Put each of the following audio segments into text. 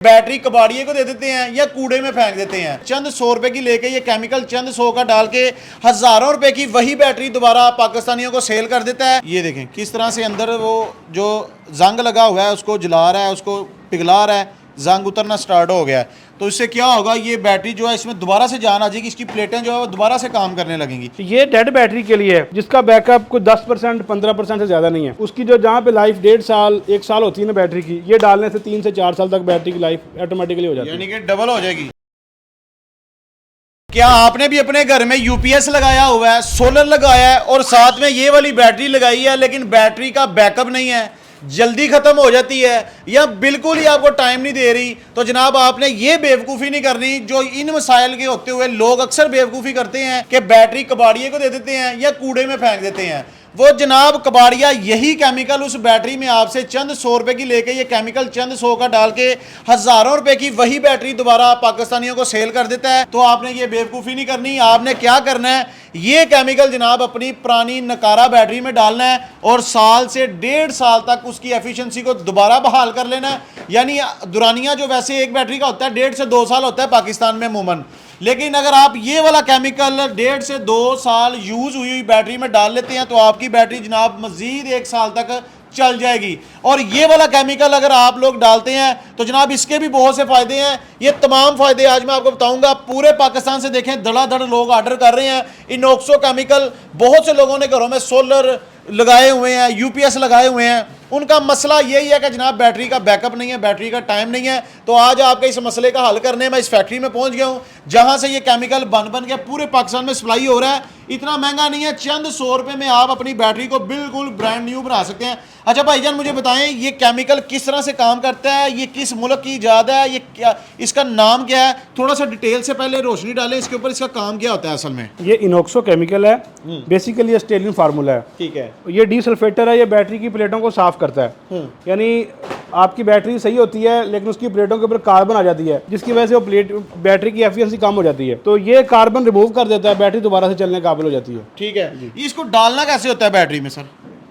Battery कबाड़िए को दे देते हैं या कूड़े में फेंक देते हैं। चंद 100 रुपए की लेके ये केमिकल चंद 100 का डाल के हजारों रुपए की वही बैटरी दोबारा पाकिस्तानियों को सेल कर देता है। ये देखें किस तरह से अंदर वो जो जंग लगा हुआ है उसको जला रहा है, उसको पिघला रहा है, जंग उतरना स्टार्ट हो गया है। तो इससे क्या होगा, ये बैटरी जो है इसमें दोबारा से जान आ जाएगी, इसकी प्लेटें जो है वो दोबारा से काम करने लगेंगी। ये डेड बैटरी के लिए है जिसका बैकअप कुछ 10% 15% से ज्यादा नहीं है। उसकी जो जहाँ पे लाइफ 1.5 साल 1 साल होती है ना बैटरी की, ये डालने से 3 से 4 साल तक बैटरी की लाइफ ऑटोमेटिकली हो जाती है, यानी कि डबल हो जाएगी। क्या आपने भी अपने घर में यूपीएस लगाया हुआ है, सोलर लगाया है और साथ में ये वाली बैटरी लगाई है, लेकिन बैटरी का बैकअप नहीं है, जल्दी खत्म हो जाती है या बिल्कुल ही आपको टाइम नहीं दे रही, तो जनाब आपने ये बेवकूफ़ी नहीं करनी जो इन मसाइल के होते हुए लोग अक्सर बेवकूफ़ी करते हैं कि बैटरी कबाड़िए को दे देते हैं या कूड़े में फेंक देते हैं। वो जनाब कबाड़िया यही केमिकल उस बैटरी में आपसे चंद 100 रुपए की लेके ये केमिकल चंद 100 का डाल के हजारों रुपए की वही बैटरी दोबारा पाकिस्तानियों को सेल कर देता है। तो आपने ये बेवकूफ़ी नहीं करनी। आपने क्या करना है, ये केमिकल जनाब अपनी पुरानी नकारा बैटरी में डालना है और साल से 1.5 साल तक उसकी एफिशिएंसी को दोबारा बहाल कर लेना है। यानी दुरानिया जो वैसे एक बैटरी का होता है 1.5 से 2 साल होता है पाकिस्तान में अमूमन, लेकिन अगर आप ये वाला केमिकल 1.5 से 2 साल यूज हुई बैटरी में डाल लेते हैं तो आपकी बैटरी जनाब मजीद 1 साल तक चल जाएगी। और ये वाला केमिकल अगर आप लोग डालते हैं तो जनाब इसके भी बहुत से फायदे हैं। ये तमाम फायदे आज मैं आपको बताऊंगा। पूरे पाकिस्तान से देखें धड़ाधड़ लोग ऑर्डर कर रहे हैं इनॉक्सो केमिकल। बहुत से लोगों ने घरों में सोलर लगाए हुए हैं, यूपीएस लगाए हुए हैं। उनका मसला यही है कि जनाब बैटरी का बैकअप नहीं है, बैटरी का टाइम नहीं है। तो आज आपके इस मसले का हल करने मैं इस फैक्ट्री में पहुंच गया हूं जहां से ये केमिकल बन के पूरे पाकिस्तान में सप्लाई हो रहा है। इतना महंगा नहीं है, चंद 100 रुपए में आप अपनी बैटरी को बिल्कुल ब्रांड न्यू बना सकते हैं। अच्छा भाईजान मुझे बताएं ये केमिकल किस तरह से काम करता है, ये किस मुल्क की इजाद है, ये क्या इसका नाम क्या है, थोड़ा सा डिटेल से पहले रोशनी डालें इसके ऊपर। इसका काम क्या होता है असल में? ये इनॉक्सो केमिकल है, बेसिकली स्टेलिन फार्मूला है। ठीक है। ये डीसल्फेटर है, ये बैटरी की प्लेटों को साफ करता है। यानी आपकी बैटरी सही होती है लेकिन उसकी प्लेटों के ऊपर कार्बन आ जाती है जिसकी वजह से वो बैटरी की एफिशिएंसी कम हो जाती है। तो ये कार्बन रिमूव कर देता है, बैटरी दोबारा से चलने काबिल हो जाती है। ठीक है। इसको डालना कैसे होता है बैटरी में सर?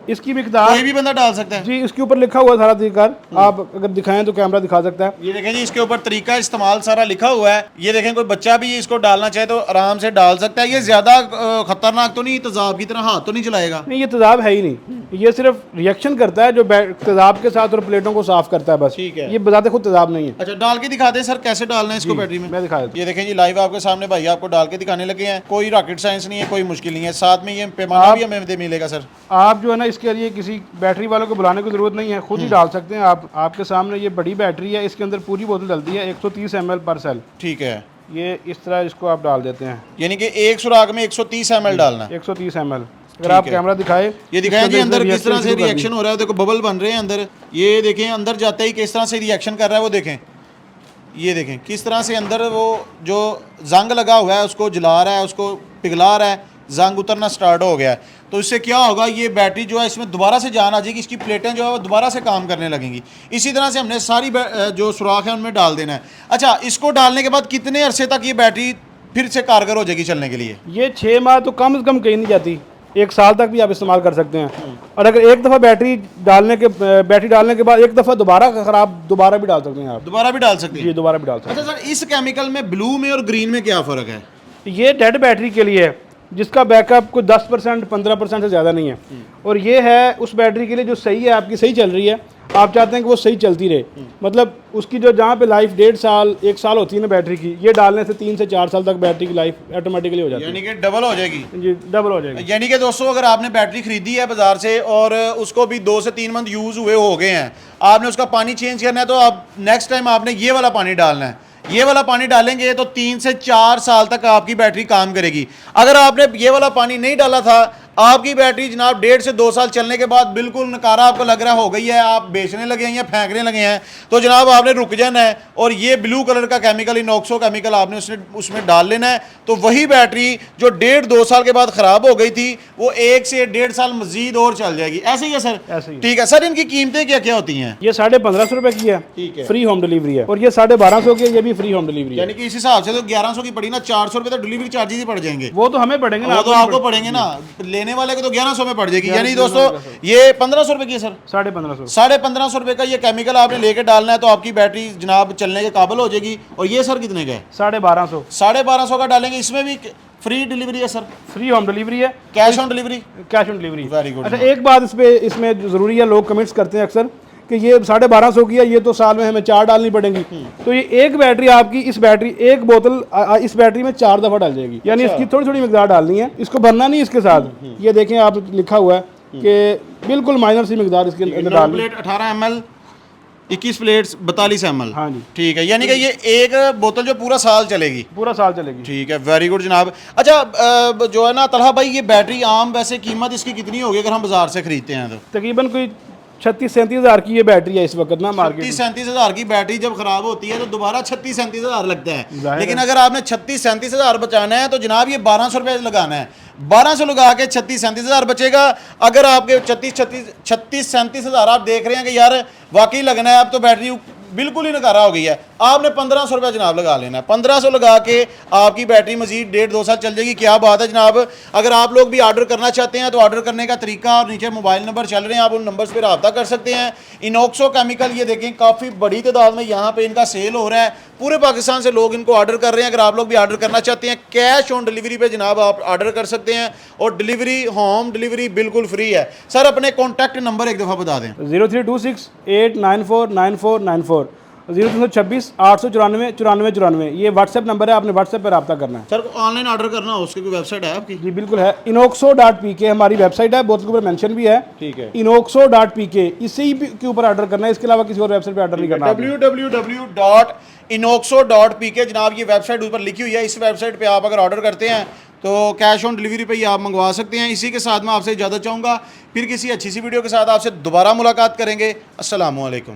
इसकी मिकदार कोई भी बंदा डाल सकता है? जी, इसके ऊपर लिखा हुआ है सारा तरीका। आप अगर दिखाएं तो कैमरा दिखा सकता है। ये देखें जी, इसके ऊपर तरीका इस्तेमाल सारा लिखा हुआ है। ये देखें कोई बच्चा भी इसको डालना चाहे तो आराम से डाल सकता है। ये ज्यादा खतरनाक तो नहीं, तेजाब की तरह हाथ तो नहीं चलाएगा? नहीं, ये तेजाब है ही नहीं, ये सिर्फ रिएक्शन करता है जो तेजाब के साथ और प्लेटों को साफ करता है बस। ठीक है। ये बजाते खुद तेजाब नहीं है। अच्छा डाल के दिखा दें सर कैसे डालना है इसको बैटरी में? मैं दिखा देता हूं। ये देखें जी लाइव आपके सामने भाई आपको डाल के दिखाने लगे हैं। कोई रॉकेट साइंस नहीं है, कोई मुश्किल नहीं है। साथ में ये पैमाना भी हमें मिलेगा सर। आप जो है ना इसके लिए किसी बैटरी वालों को बुलाने की जरूरत नहीं है, खुद ही डाल सकते हैं आप। आपके सामने ये बड़ी बैटरी है, इसके अंदर पूरी बोतल डलती है 130 ml पर सेल। ठीक है। ये इस तरह इसको आप डाल देते हैं, यानी कि एक सुराख में 130 ml डालना है। 130 ml। अगर आप कैमरा दिखाए, ये दिखाएं जी अंदर किस तरह से रिएक्शन हो रहा है। देखो बबल बन रहे हैं अंदर। ये देखें अंदर जाते ही किस तरह से रिएक्शन कर रहा है वो देखें। ये देखें किस तरह से अंदर वो जो जंग लगा हुआ है उसको जला रहा है, उसको पिघला रहा है, जंग उतरना स्टार्ट हो गया है। तो इससे क्या होगा, ये बैटरी जो है इसमें दोबारा से जान आ जाएगी, इसकी प्लेटें जो है वो दोबारा से काम करने लगेंगी। इसी तरह से हमने सारी जो सुराख है उनमें डाल देना है। अच्छा इसको डालने के बाद कितने अरसे तक ये बैटरी फिर से कारगर हो जाएगी चलने के लिए? ये 6 माह तो कम से कम कहीं नहीं जाती, 1 साल तक भी आप इस्तेमाल कर सकते हैं। और अगर एक दफ़ा बैटरी डालने के बाद एक दफ़ा दोबारा खराब, दोबारा भी डाल सकते हैं आप। दोबारा भी डाल सकते हैं? जी दोबारा भी डाल सकते हैं। अच्छा सर इस केमिकल में ब्लू में और ग्रीन में क्या फ़र्क है? ये डेड बैटरी के लिए है जिसका बैकअप कुछ 10% 15% से ज़्यादा नहीं है। और ये है उस बैटरी के लिए जो सही है, आपकी सही चल रही है, आप चाहते हैं कि वो सही चलती रहे। मतलब उसकी जो जहाँ पे लाइफ 1.5 साल 1 साल होती है ना बैटरी की, ये डालने से 3 से 4 साल तक बैटरी की लाइफ ऑटोमेटिकली हो जाती है। यानी कि डबल हो जाएगी? जी डबल हो जाएगी। यानी कि दोस्तों अगर आपने बैटरी खरीदी है बाजार से और उसको भी 2 से 3 मंथ यूज़ हुए हो गए हैं, आपने उसका पानी चेंज करना है तो आप नेक्स्ट टाइम आपने ये वाला पानी डालना है। ये वाला पानी डालेंगे तो 3 से 4 साल तक आपकी बैटरी काम करेगी। अगर आपने ये वाला पानी नहीं डाला था, आपकी बैटरी जनाब 1.5 से 2 साल चलने के बाद बिल्कुल नकारा आपको लग रहा हो गई है, आप बेचने लगे हैं या फेंकने लगे हैं, तो जनाब आपने रुक जाना है और ये ब्लू कलर का केमिकल इनॉक्सो केमिकल आपने उसमें डाल लेना है। तो वही बैटरी जो 1.5-2 साल के बाद ख़राब हो गई थी वो 1 से 1.5 साल मजीद और चल जाएगी। ऐसे ही है सर? ऐसे ही। ठीक है सर। इनकी कीमतें क्या क्या होती हैं? ये 1550 रुपए की है। ठीक है। फ्री होम डिलीवरी है। और ये 1250 की है, ये भी फ्री होम डिलीवरी है। यानी कि इस हिसाब से तो 1100 की पड़ी ना, 400 रुपये तो डिलीवरी चार्जेस ही पड़ जाएंगे। वो तो हमें पड़ेंगे ना, वो तो आपको पड़ेंगे ना। लेने लेने वाले को तो 1100 में पड़ जाएगी। यानी दोस्तों ये 1500 रुपए की है सर, 1550। 1550 रुपए का ये केमिकल आपने लेके डालना है तो आपकी बैटरी जनाब चलने के काबिल हो जाएगी। और ये सर कितने का है? 1250। 1250 का डालेंगे। इसमें भी फ्री डिलीवरी है सर? फ्री होम डिलीवरी है, cash on delivery? Cash on delivery. Very good. अच्छा एक बात इसमें ज़रूरी है, लोग कमेंट्स करते हैं अक्सर कि ये 1250 की है, ये तो साल में हमें 4 डालनी पड़ेंगी। तो ये एक बैटरी आपकी, इस बैटरी एक बोतल इस बैटरी में 4 दफ़ा डाल जाएगी। यानी इसकी थोड़ी थोड़ी मकदार डालनी है, इसको भरना नहीं इसके साथ। ये देखें आप लिखा हुआ है कि बिल्कुल माइनर सी मकदार इसके अंदर डालनी। Plate 18 ml, 21 plates 42 ml। हाँ जी ठीक है, यानी कि ये एक बोतल जो पूरा साल चलेगी। पूरा साल चलेगी। ठीक है, वेरी गुड जनाब। अच्छा जो है ना तलहा भाई, ये बैटरी आम वैसे कीमत इसकी कितनी होगी अगर हम बाजार से खरीदते हैं तो? तकरीबन कोई 36-37 हज़ार की ये बैटरी है इस वक्त ना मार्केट में। 36-37 हज़ार की बैटरी जब खराब होती है तो दोबारा 36-37 हज़ार लगता है। जाहिर लेकिन अगर आपने 36-37 हज़ार बचाना है तो जनाब ये 1200 रुपये लगाना है। 1200 लगा के 36-37 हज़ार बचेगा। अगर आपके 36-37 हज़ार आप देख रहे हैं कि यार वाकई लगना है, अब तो बैटरी बिल्कुल ही नकारा हो गई है, आपने 1500 रुपये जनाब लगा लेना है। 1500 लगा के आपकी बैटरी मजीद 1.5-2 साल चल जाएगी। क्या बात है जनाब। अगर आप लोग भी ऑर्डर करना चाहते हैं तो ऑर्डर करने का तरीका और नीचे मोबाइल नंबर चल रहे हैं, आप उन नंबर्स पर रब्ता कर सकते हैं। इनॉक्सो केमिकल ये देखें काफ़ी बड़ी तादाद में यहाँ पे इनका सेल हो रहा है, पूरे पाकिस्तान से लोग इनको ऑर्डर कर रहे हैं। अगर आप लोग भी ऑर्डर करना चाहते हैं कैश ऑन डिलीवरी पे जनाब आप ऑर्डर कर सकते हैं और डिलीवरी होम डिलीवरी बिल्कुल फ्री है। सर अपने कॉन्टैक्ट नंबर एक दफ़ा बता दें। 0326 894 9494, 0326 894 9494, ये व्हाट्सएप नंबर है, आपने व्हाट्सएप पर रब्ता करना है। सर ऑनलाइन ऑर्डर करना हो उसकी कोई वेबसाइट है आपकी? जी बिल्कुल है, inoxo.pk हमारी वेबसाइट है, बोतल के ऊपर मेंशन भी है। ठीक है, inoxo.pk, इसी के ऊपर ऑर्डर करना है, इसके अलावा किसी और वेबसाइट पे ऑर्डर नहीं करना। www.inoxo.pk जनाब ये वेबसाइट ऊपर लिखी हुई है। इस वेबसाइट पे आप अगर ऑर्डर करते हैं तो कैश ऑन डिलीवरी पे ही आप मंगवा सकते हैं। इसी के साथ मैं आपसे इजाज़त चाहूँगा, फिर किसी अच्छी सी वीडियो के साथ आपसे दोबारा मुलाकात करेंगे। अस्सलामु अलैकुम।